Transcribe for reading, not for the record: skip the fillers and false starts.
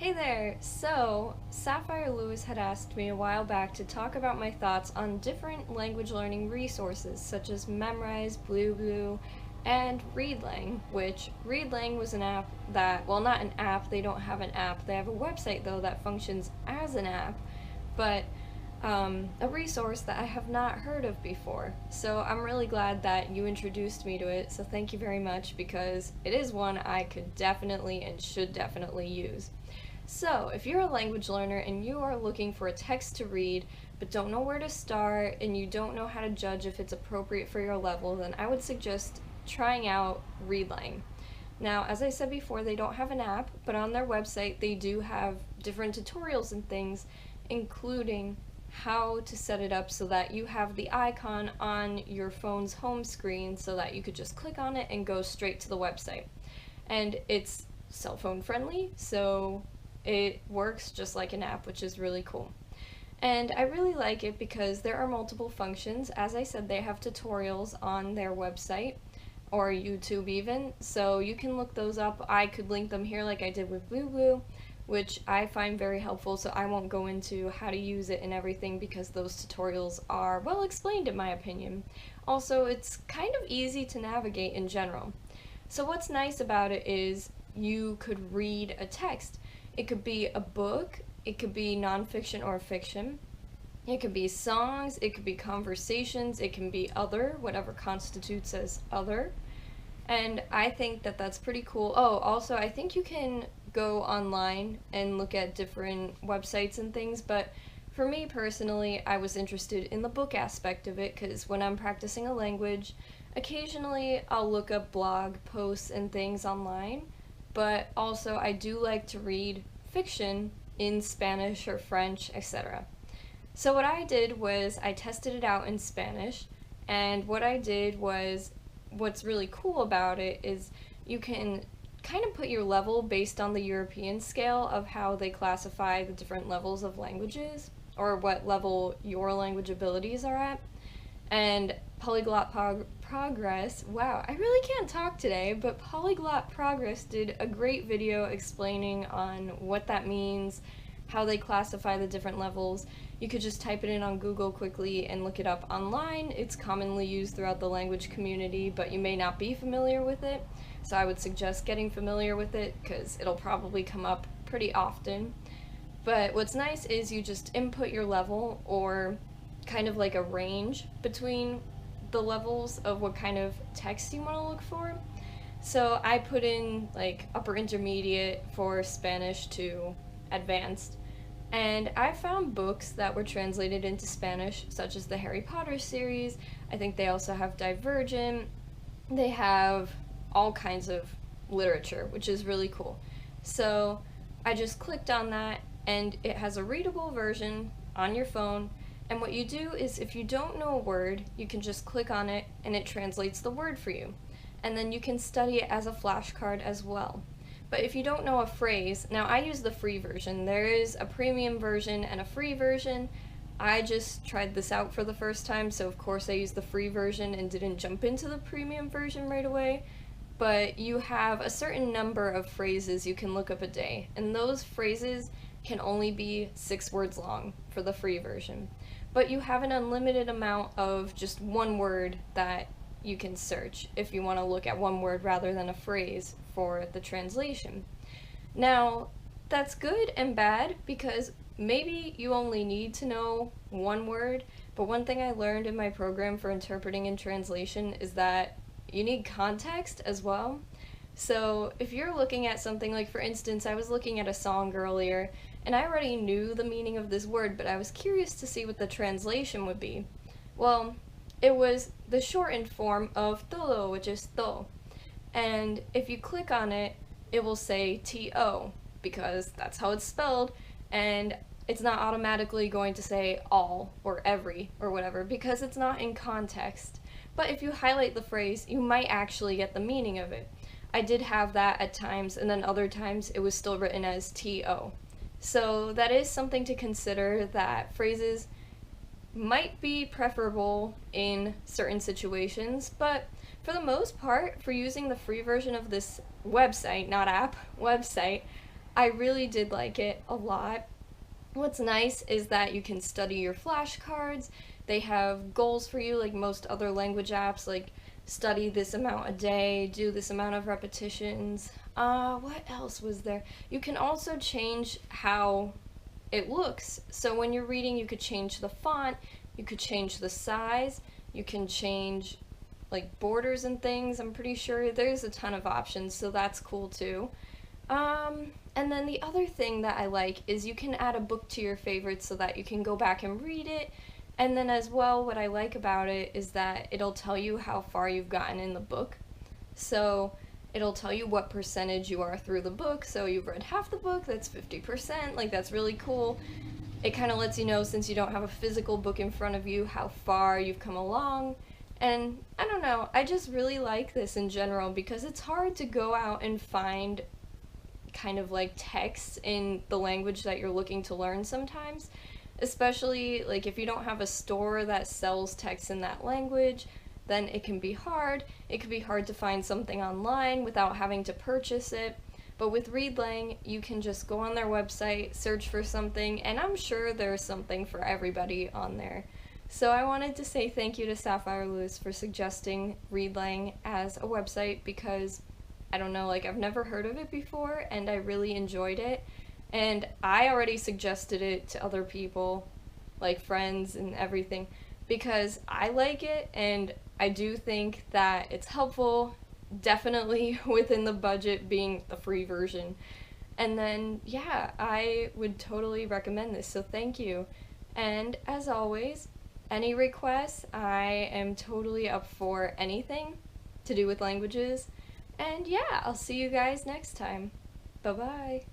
Hey there! So, Sapphire Lewis had asked me a while back to talk about my thoughts on different language learning resources such as Memrise, Blue, and Readlang, which Readlang was an app that, well, not an app, they don't have an app, they have a website though that functions as an app, but a resource that I have not heard of before. So I'm really glad that you introduced me to it, so thank you very much because it is one I could definitely and should definitely use. So, if you're a language learner and you are looking for a text to read but don't know where to start and you don't know how to judge if it's appropriate for your level, then I would suggest trying out Readlang. Now, as I said before, they don't have an app, but on their website they do have different tutorials and things, including how to set it up so that you have the icon on your phone's home screen so that you could just click on it and go straight to the website. And it's cell phone friendly, so it works just like an app, which is really cool. And I really like it because there are multiple functions. As I said, they have tutorials on their website, or YouTube even, so you can look those up. I could link them here like I did with Blue, which I find very helpful, so I won't go into how to use it and everything because those tutorials are well explained in my opinion. Also, it's kind of easy to navigate in general. So what's nice about it is you could read a text. It could be a book, it could be nonfiction or fiction, it could be songs, it could be conversations, it can be other, whatever constitutes as other. And I think that that's pretty cool. Oh, also, I think you can go online and look at different websites and things, but for me personally, I was interested in the book aspect of it because when I'm practicing a language, occasionally I'll look up blog posts and things online, but also I do like to read fiction in Spanish or French, etc. So what I did was I tested it out in Spanish, and what I did was, what's really cool about it is you can kind of put your level based on the European scale of how they classify the different levels of languages, or what level your language abilities are at. And Polyglot Progress, wow, I really can't talk today, but Polyglot Progress did a great video explaining on what that means, how they classify the different levels. You could just type it in on Google quickly and look it up online. It's commonly used throughout the language community, but you may not be familiar with it, so I would suggest getting familiar with it because it'll probably come up pretty often. But what's nice is you just input your level, or kind of like a range between the levels of what kind of text you want to look for. So I put in like upper intermediate for Spanish to advanced, and I found books that were translated into Spanish, such as the Harry Potter series. I think they also have Divergent. They have all kinds of literature, which is really cool. So I just clicked on that, and it has a readable version on your phone. And what you do is, if you don't know a word, you can just click on it and it translates the word for you. And then you can study it as a flashcard as well. But if you don't know a phrase, now I use the free version. There is a premium version and a free version. I just tried this out for the first time, so of course I used the free version and didn't jump into the premium version right away. But you have a certain number of phrases you can look up a day, and those phrases can only be 6 words long for the free version. But you have an unlimited amount of just one word that you can search if you want to look at one word rather than a phrase for the translation. Now, that's good and bad because maybe you only need to know one word, but one thing I learned in my program for interpreting and translation is that you need context as well. So if you're looking at something like, for instance, I was looking at a song earlier, and I already knew the meaning of this word, but I was curious to see what the translation would be. Well, it was the shortened form of todo, which is to. And if you click on it, it will say to, because that's how it's spelled, and it's not automatically going to say all or every or whatever, because it's not in context. But if you highlight the phrase, you might actually get the meaning of it. I did have that at times, and then other times it was still written as to. So that is something to consider, that phrases might be preferable in certain situations, but for the most part, for using the free version of this website, not app, website, I really did like it a lot. What's nice is that you can study your flashcards. They have goals for you, like most other language apps, like study this amount a day, do this amount of repetitions. What else was there? You can also change how it looks. So when you're reading, you could change the font, you could change the size, you can change like borders and things. I'm pretty sure there's a ton of options, so that's cool too. And then the other thing that I like is you can add a book to your favorites so that you can go back and read it. And then as well, what I like about it is that it'll tell you how far you've gotten in the book. So it'll tell you what percentage you are through the book. So you've read half the book, that's 50%. Like, that's really cool. It kind of lets you know, since you don't have a physical book in front of you, how far you've come along. And I don't know, I just really like this in general because it's hard to go out and find kind of like text in the language that you're looking to learn sometimes, especially like if you don't have a store that sells text in that language, then it can be hard. It could be hard to find something online without having to purchase it. But with Readlang, you can just go on their website, search for something, and I'm sure there's something for everybody on there. So I wanted to say thank you to Sapphire Lewis for suggesting Readlang as a website because I don't know, like I've never heard of it before and I really enjoyed it. And I already suggested it to other people, like friends and everything, because I like it and I do think that it's helpful, definitely within the budget being the free version. And then, yeah, I would totally recommend this, so thank you. And as always, any requests, I am totally up for anything to do with languages. And yeah, I'll see you guys next time. Bye-bye.